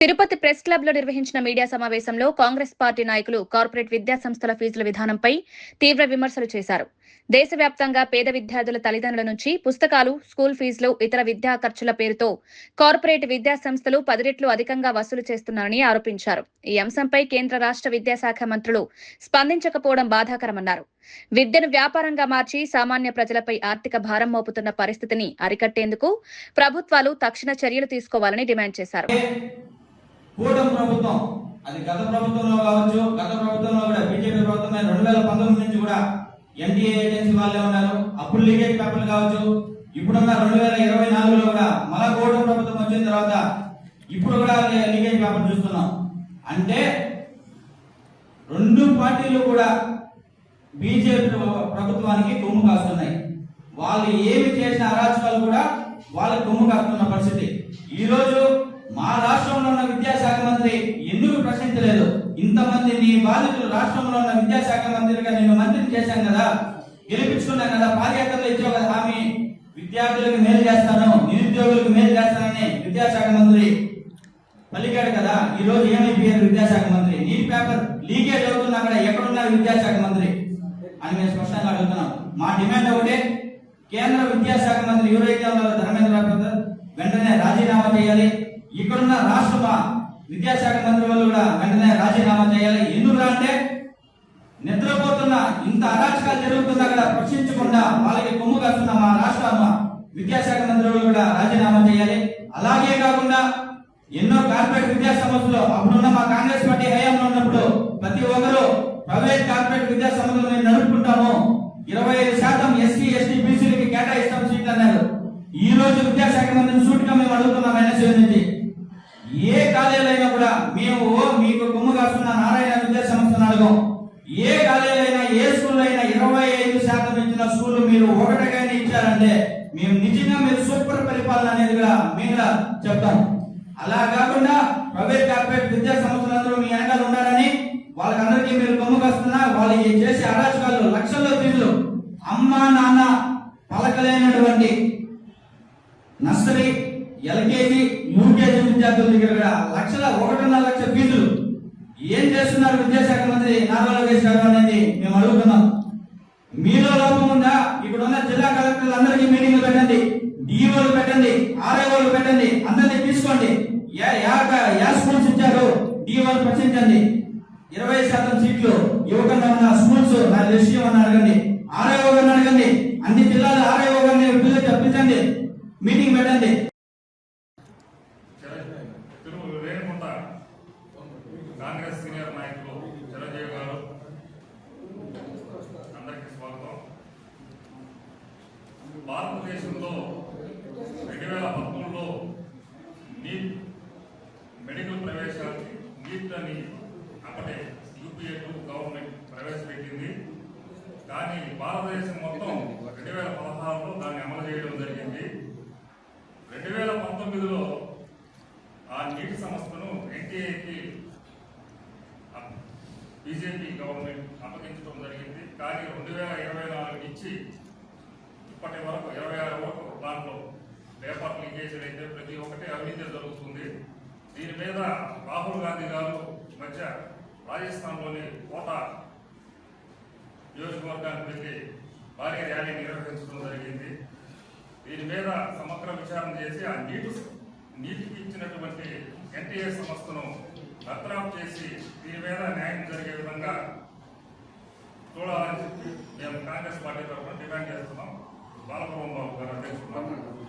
Tirupati press club లో నిర్వహించిన media సమావేశంలో కాంగ్రెస్ పార్టీ నాయకులు కార్పొరేట్ విద్యా సంస్థల ఫీజుల విధానంపై తీవ్ర విమర్శలు చేశారు. దేశవ్యాప్తంగా పేద విద్యార్థుల తల్లిదండ్రుల నుంచి పుస్తకాలు, స్కూల్ ఫీజులు, ఇతర విద్యా ఖర్చుల పేరుతో కార్పొరేట్ విద్యా సంస్థలు 10 రెట్లు అధికంగా వసూలు చేస్తున్నారని ఆరోపించారు. ఈ అంశంపై కేంద్ర రాష్ట్ర విద్యాశాఖ మంత్రులు స్పందించకపోవడం బాధాకరమన్నారు. విద్యను వ్యాపారంగా మార్చి సామాన్య ప్రజలపై ఆర్థిక భారం మోపుతున్న పరిస్థితిని అరికట్టేందుకు ప్రభుత్వాలు తక్షణ చర్యలు తీసుకోవాలని డిమాండ్ చేశారు. కూటమి ప్రభుత్వం అది గత ప్రభుత్వంలో కావచ్చు, గత ప్రభుత్వంలో కూడా బీజేపీ ప్రభుత్వం 2019 నుంచి కూడా ఎన్టీఏ ఏజెన్సీ వాళ్ళే ఉన్నారు. అప్పుడు లీకేజ్ పేపర్లు కావచ్చు, ఇప్పుడున్న 2024లో కూడా మళ్ళా కూటమి ప్రభుత్వం వచ్చిన తర్వాత ఇప్పుడు కూడా లీకేజ్ పేపర్ చూస్తున్నాం. అంటే రెండు పార్టీలు కూడా బీజేపీ ప్రభుత్వానికి కొమ్ము కాస్తున్నాయి. వాళ్ళు ఏమి చేసిన అరాచకాలు కూడా వాళ్ళకి కొమ్ము కాస్తున్న పరిస్థితి. ఈ రోజు మా రాష్ట్రంలో ఉన్న విద్యాశాఖ మంత్రి ఎందుకు ప్రశ్నించలేదు? ఇంతమంది నీ బాధితులు రాష్ట్రంలో ఉన్న విద్యాశాఖ మంత్రిగా నేను మంత్రిని చేశాను కదా, గెలిపించుకున్నాను కదా, పాదయాత్రలో ఇచ్చావు కదా హామీ, విద్యార్థులకు మేలు చేస్తాను, నిరుద్యోగులకు మేలు చేస్తానని విద్యాశాఖ మంత్రి పలికాడు కదా. ఈ రోజు ఏమైపోయారు విద్యాశాఖ మంత్రి? నీటి పేపర్ లీకేజ్ అవుతున్నా కూడా ఎక్కడున్నారు విద్యాశాఖ మంత్రి అని మేము స్పష్టంగా అడుగుతున్నాం. మా డిమాండ్ ఒకటే, కేంద్ర విద్యాశాఖ మంత్రి ఎవరైతే ఉన్నారో ధర్మేంద్ర ప్రసాద్ వెంటనే రాజీనామా చేయాలి. ఇక్కడున్న రాష్ట్ర విద్యాశాఖ మంత్రి వాళ్ళు కూడా వెంటనే రాజీనామా చేయాలి. ఎందుకు అంటే నిద్రపోతున్న ఇంత అరాచకాలు జరుగుతున్నా కూడా ప్రశ్నించకుండా వాళ్ళకి కొమ్ము కాస్తున్న మా రాష్ట్ర విద్యాశాఖ మంత్రి వాళ్ళు కూడా రాజీనామా చేయాలి. అలాగే కాకుండా ఎన్నో కార్పొరేట్ విద్యా సంస్థలు అప్పుడున్న మా కాంగ్రెస్ పార్టీ హయాంలో ఉన్నప్పుడు ప్రతి ఒక్కరు ప్రైవేట్ కార్పొరేట్ విద్యా సంస్థలు మేము నడుపుకుంటాము, 25% ఎస్సీ ఎస్టీ బీసీలకి కేటాయిస్తాం సీట్లు అన్నారు. ఈ రోజు విద్యాశాఖ మంత్రిని సూటిగా మేము అడుగుతున్నాం ఎన్ఎస్యూ నుంచి, ఏ కాలేజీలో అయినా కూడా మేము మీకు కొమ్ము కాస్తున్న నారాయణ విద్యా సంస్థను అడగం. ఏ కాలేజీలో అయినా, ఏ స్కూల్లో అయినా 25% ఇచ్చిన స్కూల్ మీరు ఒకటిగానే ఇచ్చారంటే మేము నిజంగా మీరు సూపర్ పరిపాలన అనేది కూడా మేము చెప్తాం. అలా కాకుండా ప్రైవేట్ కార్పొరేట్ విద్యా సంస్థలందరూ మీ వెనకాల ఉన్నారని వాళ్ళకందరికీ మీరు కొమ్ము కాస్తున్నా వాళ్ళకి చేసే అరాచకాలు, లక్షల్లో ఫీజులు, అమ్మా నాన్న పలకలేనటువంటి నర్సరీ, ఎల్కేజీ, యూకేజీ విద్యార్థుల దగ్గర కూడా 1.5 లక్ష ఫీజులు ఏం చేస్తున్నారు విద్యాశాఖ మంత్రి నారా లోకేష్ గారు అనేది మేము అడుగుతున్నాం. మీలో లోపం ఉందా? ఇక్కడ ఉన్న జిల్లా కలెక్టర్లు అందరికీ మీటింగ్లు పెట్టండి, డిఓలు పెట్టండి, ఆర్ఐఓలు పెట్టండి, అందరినీ తీసుకోండి. యా స్కూల్స్ ఇచ్చారు డిఓలు ప్రశ్నించండి. 20% సీట్లు ఇవ్వకుండా ఉన్న స్కూల్స్ నా లిస్ట్ ఇవ్వని అడగండి, ఆర్ఐఓ గారిని అడగండి, అన్ని జిల్లాల ఆర్ఐఓ గారిని బిల్లు తెప్పించండి, మీటింగ్ పెట్టండి. కాంగ్రెస్ సీనియర్ నాయకులు చిరంజీవి గారు, అందరికీ స్వాగతం. భారతదేశంలో 2013లో నీట్ మెడికల్ ప్రవేశానికి నీట్ అని అప్పటి యూపీఏ 2 గవర్నమెంట్ ప్రవేశపెట్టింది. కానీ భారతదేశం మొత్తం 2016లో దాన్ని అమలు చేయడం జరిగింది. 2019లో ఆ నీటి సంస్థను ఎన్టీఏకి బీజేపీ గవర్నమెంట్ అప్పగించడం జరిగింది. కానీ 2024 నుంచి ఇప్పటి వరకు 26 వరకు దాంట్లో పేపర్ లీకేజీలు అయితే ప్రతి ఒక్కటి అవినీతి జరుగుతుంది. దీని మీద రాహుల్ గాంధీ గారు మధ్య రాజస్థాన్లోని కోటా నియోజకవర్గానికి వెళ్ళి భారీ ర్యాలీ నిర్వహించడం జరిగింది. దీని మీద సమగ్ర విచారణ చేసి ఆ నీటికి ఇచ్చినటువంటి ఎన్టీఏ సంస్థను బర్తరఫ్ చేసి దీని మీద న్యాయం జరిగే విధంగా చూడాలని చెప్పి మేము కాంగ్రెస్ పార్టీ తరఫున డిమాండ్ చేస్తున్నాం. బాలప్రభు బాబు గారు అధ్యక్షులు.